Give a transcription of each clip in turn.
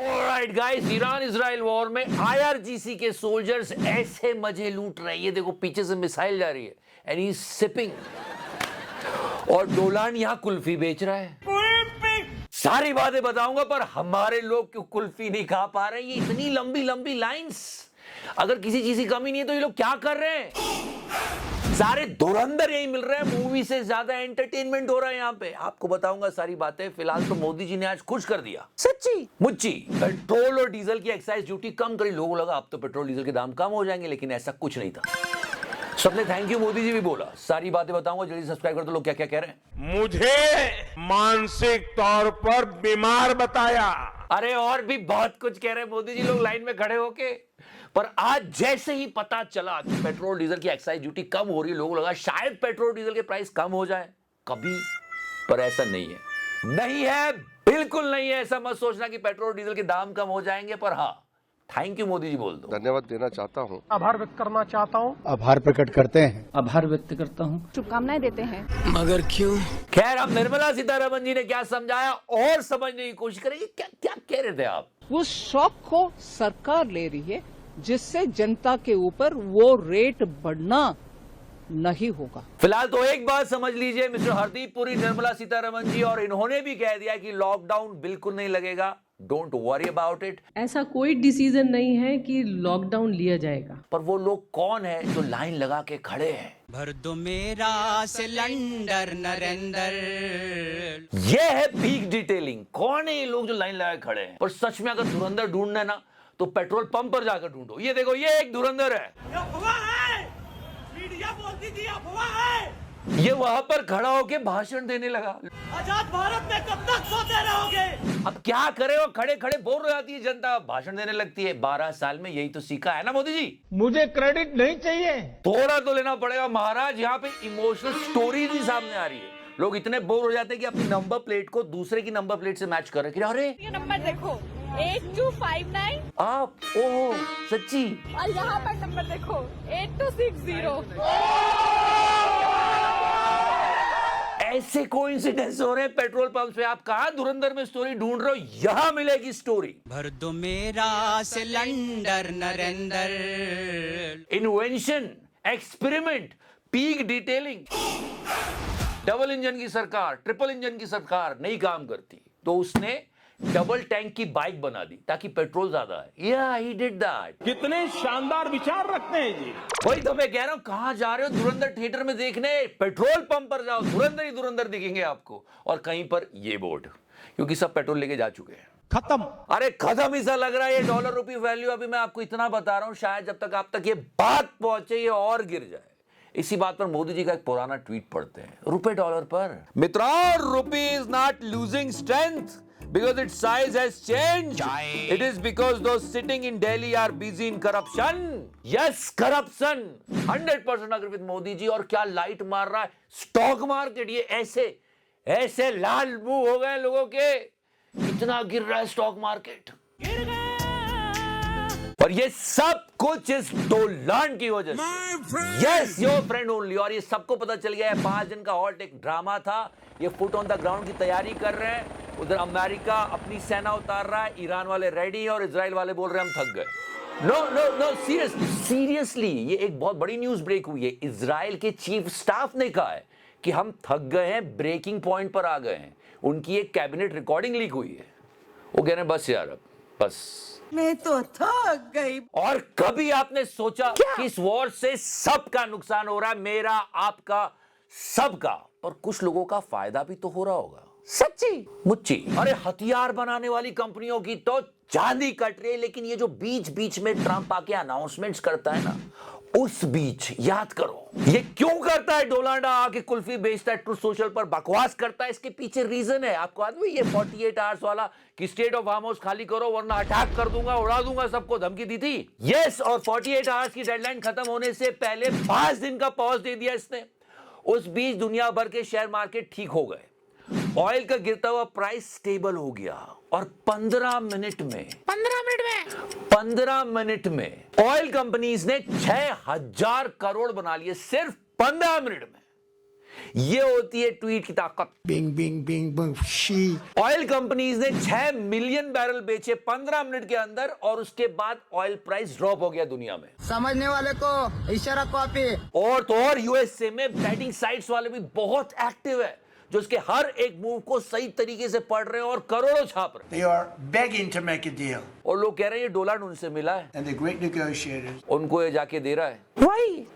Alright guys, Iran Israel war में IRGC के soldiers ऐसे मजे लूट रहे हैं। ये देखो पीछे से मिसाइल जा रही है एंड ही इज सिपिंग, और डोलान यहां कुल्फी बेच रहा है। सारी बातें बताऊंगा, पर हमारे लोग क्यों कुल्फी नहीं खा पा रहे हैं? ये इतनी लंबी लंबी लाइंस, अगर किसी चीज की कमी नहीं है तो ये लोग क्या कर रहे हैं? सारे धुरंधर यही मिल रहे हैं, मूवी से ज्यादा एंटरटेनमेंट हो रहा है यहाँ पे। आपको बताऊंगा सारी बातें। फिलहाल तो मोदी जी ने आज खुश कर दिया, सच्ची मुच्ची। पेट्रोल और डीजल की एक्साइज ड्यूटी कम करी। लोगों लगा अब तो पेट्रोल डीजल के दाम कम हो जाएंगे, लेकिन ऐसा कुछ नहीं था। सबने थैंक यू मोदी जी भी बोला। सारी बातें बताऊंगा, जल्दी सब्सक्राइब कर दो। लोग क्या क्या कह रहे हैं? मुझे मानसिक तौर पर बीमार बताया। अरे और भी बहुत कुछ कह रहे हैं मोदी जी लोग लाइन में खड़े होके। पर आज जैसे ही पता चला कि पेट्रोल डीजल की एक्साइज ड्यूटी कम हो रही है, लोगों लगा शायद पेट्रोल डीजल के प्राइस कम हो जाए कभी, पर ऐसा नहीं है। नहीं है, बिल्कुल नहीं है। ऐसा मत सोचना कि पेट्रोल डीजल के दाम कम हो जाएंगे। पर हाँ, थैंक यू मोदी जी बोल दो। धन्यवाद देना चाहता हूँ, आभार व्यक्त करना चाहता हूँ, आभार प्रकट करते हैं, आभार व्यक्त करता हूँ, शुभकामनाएं देते हैं। मगर क्यों? खैर, अब निर्मला सीतारमण जी ने क्या समझाया और समझने की कोशिश करेंगे। क्या क्या कह रहे थे आप? उस शॉक को सरकार ले रही है, जिससे जनता के ऊपर वो रेट बढ़ना नहीं होगा। फिलहाल तो एक बात समझ लीजिए, मिस्टर हरदीप पुरी, निर्मला सीतारमण जी, और इन्होंने भी कह दिया कि लॉकडाउन बिल्कुल नहीं लगेगा। Don't worry about it. ऐसा कोई डिसीजन नहीं है कि लॉकडाउन लिया जाएगा। पर वो लोग कौन है जो लाइन लगा के खड़े हैं? भर दो मेरा सिलेंडर नरेंद्र। ये है पीक डिटेलिंग। कौन है ये लोग जो लाइन लगा के खड़े हैं? पर सच में अगर धुरंधर ढूंढना है ना, तो पेट्रोल पंप पर जाकर ढूंढो। ये देखो, ये एक धुरंधर है। मीडिया बोलती थी अफवाह है। ये वहां पर खड़ा होके भाषण देने लगा। आजाद भारत में कब तक सोते रहोगे? अब क्या करे, वो खड़े खड़े बोर हो जाती है जनता, भाषण देने लगती है। 12 साल में यही तो सीखा है ना मोदी जी। मुझे क्रेडिट नहीं चाहिए, थोड़ा तो लेना पड़ेगा महाराज। यहाँ पे इमोशनल स्टोरी भी सामने आ रही है। लोग इतने बोर हो जाते हैं कि अपनी नंबर प्लेट को दूसरे की नंबर प्लेट से मैच कर रहे हैं। अरे ये नंबर देखो 8259, आप, ओह सच्ची। और यहाँ पर नंबर देखो 8260। ऐसे कोइंसिडेंस हो रहे हैं पेट्रोल पंप पे। आप कहाँ धुरंधर में स्टोरी ढूंढ रहे हो? यहाँ मिलेगी स्टोरी। भर दो मेरा cylinder Narendra. Invention, experiment, peak detailing. Double engine की सरकार, ट्रिपल इंजन की सरकार नहीं काम करती, तो उसने डबल टैंक की बाइक बना दी ताकि पेट्रोल ज्यादा है। या ही डिड दैट। कितने शानदार विचार रखते हैं जी। वही तो मैं कह रहा हूं, कहां जा रहे हो धुरंधर थिएटर में देखने? पेट्रोल पंप पर जाओ, धुरंधर ही धुरंधर दिखेंगे आपको। और कहीं पर ये बोर्ड, क्योंकि सब पेट्रोल लेके जा चुके हैं। खत्म। अरे खत्म ही सा लग रहा है। ये डॉलर रुपी वैल्यू, अभी मैं आपको इतना बता रहा हूं, शायद जब तक आप तक ये बात पहुंचे ये और गिर जाए। इसी बात पर मोदी जी का एक पुराना ट्वीट पढ़ते हैं, रुपए डॉलर पर। मित्रों, रुपी is not losing strength because its size has changed. It is because those sitting in Delhi are busy in corruption. Yes, corruption. 100% agree with Modi ji. और क्या लाइट मार रहा है स्टॉक मार्केट। ये ऐसे ऐसे लाल मुंह हो गए लोगों के, इतना गिर रहा है स्टॉक मार्केट। और ये सब कुछ इस डोलान की वजह से। Yes, your friend only. और ये सबको पता चल गया है 5 दिन का हॉल्ट एक ड्रामा था। ये फुट ऑन द ग्राउंड की तैयारी कर रहे हैं। उधर अमेरिका अपनी सेना उतार रहा है, ईरान वाले रेडी, और इजराइल वाले बोल रहे हैं हम थक गए। नो नो नो, सीरियसली ये एक बहुत बड़ी न्यूज ब्रेक हुई है। इजराइल के चीफ स्टाफ ने कहा है कि हम थक गए हैं, ब्रेकिंग पॉइंट पर आ गए हैं। उनकी एक कैबिनेट रिकॉर्डिंग लीक हुई है। वो कह रहे हैं बस यार, अब बस, मैं तो थक गई। और कभी आपने सोचा कि इस वॉर से सबका नुकसान हो रहा है, मेरा, आपका, सबका, पर कुछ लोगों का फायदा भी तो हो रहा होगा। सच्ची मुच्ची। अरे हथियार बनाने वाली कंपनियों की तो चांदी कट रही है, लेकिन ये जो बीच बीच में ट्रंप आके अनाउंसमेंट्स करता है ना, उस बीच याद करो ये क्यों करता है। डोलांडा आके कुल्फी बेचता है, ट्रूथ सोशल पर बकवास करता है। इसके पीछे रीजन है। आपको आदमी ये 48 आवर्स वाला कि स्टेट ऑफ फार्म हाउस खाली करो वरना अटैक कर दूंगा, उड़ा दूंगा, सबको धमकी दी थी। यस, और 48 आवर्स की डेडलाइन खत्म होने से पहले 5 दिन का पॉज दे दिया इसने। उस बीच दुनिया भर के शेयर मार्केट ठीक हो गए, ऑयल का गिरता हुआ प्राइस स्टेबल हो गया, और 15 मिनट में ऑयल कंपनीज ने 6000 करोड़ बना लिए सिर्फ 15 मिनट में। ये होती है ट्वीट की ताकत। Bing, bing, bing, bing, she. Oil companies ने 6 मिलियन बैरल बेचे 15 मिनट के अंदर और उसके बाद ऑयल प्राइस ड्रॉप हो गया दुनिया में। समझने वाले को इशारा कॉपी। और तो और यूएसए में बेटिंग साइट्स वाले भी बहुत एक्टिव है, जो उसके हर एक मूव को सही तरीके से पढ़ रहे हैं और करोड़ों छाप रहे हैं। They are begging to make a deal. और लोग कह रहे हैं ये डॉलर उनसे मिला है, And the great negotiators. उनको ये जाके दे रहा है। वही।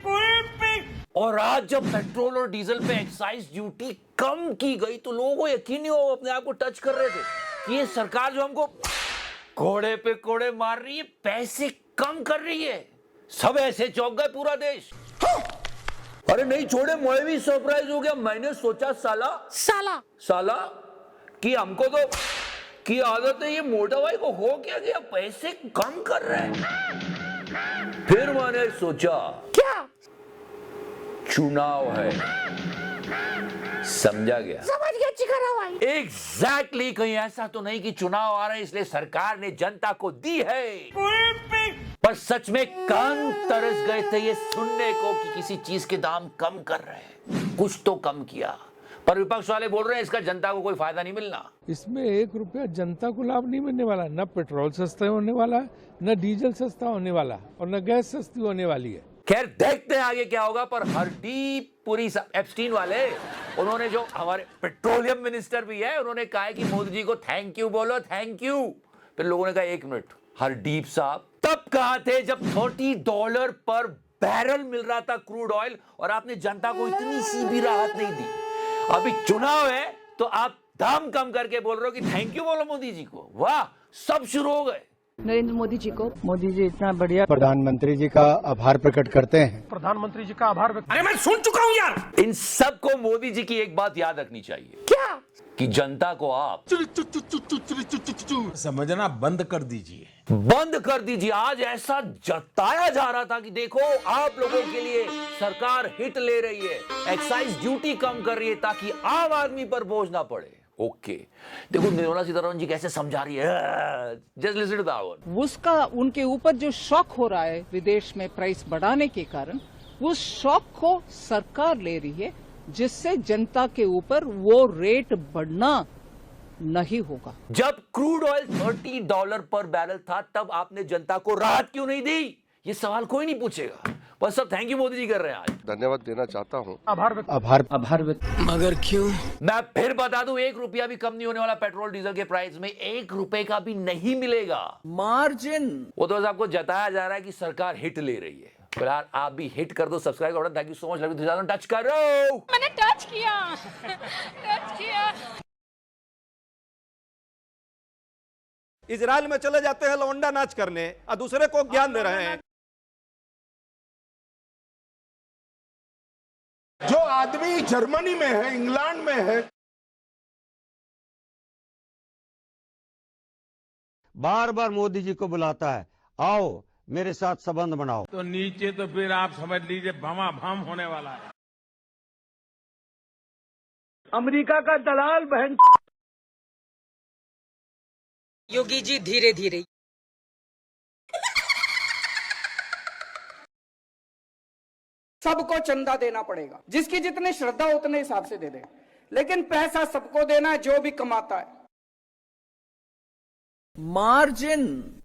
और आज जब पेट्रोल और डीजल पे एक्साइज ड्यूटी कम की गई तो लोगों को यकीन नहीं हो, अपने आप को टच कर रहे थे कि ये सरकार जो हमको घोड़े पे कोड़े मार रही है, पैसे कम कर रही है। सब ऐसे चौंक गए पूरा देश। अरे नहीं छोड़े, मैं भी सरप्राइज हो गया। मैंने सोचा साला कि हमको तो की आदत है, ये मोटा भाई को हो क्या गया, पैसे कम कर रहे हैं। फिर मैंने सोचा क्या चुनाव है, समझ गया चिकरा भाई। एग्जैक्टली, कहीं ऐसा तो नहीं कि चुनाव आ रहे हैं इसलिए सरकार ने जनता को दी है, पर सच में कान तरस गए थे ये सुनने को कि किसी चीज के दाम कम कर रहे हैं। कुछ तो कम किया, पर विपक्ष वाले बोल रहे हैं इसका जनता को कोई फायदा नहीं मिलना। इसमें 1 रुपया जनता को लाभ नहीं मिलने वाला, न पेट्रोल सस्ता होने वाला, न डीजल सस्ता होने वाला और न गैस सस्ती होने वाली है। खैर देखते हैं आगे क्या होगा। पर हरदीप पुरी एप्स्टीन वाले, उन्होंने जो हमारे पेट्रोलियम मिनिस्टर भी है, उन्होंने कहा है कि मोदी जी को थैंक यू बोलो, थैंक यू। फिर लोगों ने कहा 1 मिनट, हरदीप साहब तब कहा थे जब $30 पर बैरल मिल रहा था क्रूड ऑयल और आपने जनता को इतनी सी भी राहत नहीं दी। अभी चुनाव है तो आप दाम कम करके बोल रहे हो कि थैंक यू बोलो मोदी जी को। वाह, सब शुरू हो गए। नरेंद्र मोदी जी को, मोदी जी इतना बढ़िया। प्रधानमंत्री जी का आभार प्रकट करते हैं। प्रधानमंत्री जी का आभार व्यक्त। अरे मैं सुन चुका हूं यार। इन सबको मोदी जी की एक बात याद रखनी चाहिए, क्या कि जनता को आप समझना बंद कर दीजिए। आज ऐसा जताया जा रहा था कि देखो आप लोगों के लिए सरकार हिट ले रही है, एक्साइज ड्यूटी कम कर रही है ताकि आम आदमी पर बोझ ना पड़े। ओके, देखो निर्मला सीतारमण जी कैसे समझा रही है, just listen to that one. उसका उनके ऊपर जो शॉक हो रहा है विदेश में प्राइस बढ़ाने के कारण, उस शॉक को सरकार ले रही है, जिससे जनता के ऊपर वो रेट बढ़ना नहीं होगा। जब क्रूड ऑयल $30 पर बैरल था तब आपने जनता को राहत क्यों नहीं दी? ये सवाल कोई नहीं पूछेगा, बस सब थैंक यू मोदी जी कर रहे हैं। आज धन्यवाद देना चाहता हूँ। आभार मगर क्यों? मैं फिर बता दूं, 1 रुपया भी कम नहीं होने वाला पेट्रोल डीजल के प्राइस में, 1 रुपए का भी नहीं मिलेगा मार्जिन। वो तो आपको जताया जा रहा है कि सरकार हिट ले रही है। फिलहाल आप भी हिट कर दो, सब्सक्राइब करो। Thank you so much. Touch करो। मैंने टच किया। इजराइल में चले जाते हैं लौंडा नाच करने और दूसरे को ज्ञान दे रहे हैं। जो आदमी जर्मनी में है, इंग्लैंड में है, बार बार मोदी जी को बुलाता है, आओ मेरे साथ संबंध बनाओ। तो नीचे तो फिर आप समझ लीजिए भमाभम होने वाला है। अमेरिका का दलाल बहन। योगी जी धीरे धीरे। सबको चंदा देना पड़ेगा, जिसकी जितनी श्रद्धा उतने हिसाब से दे दे, लेकिन पैसा सबको देना है जो भी कमाता है। मार्जिन।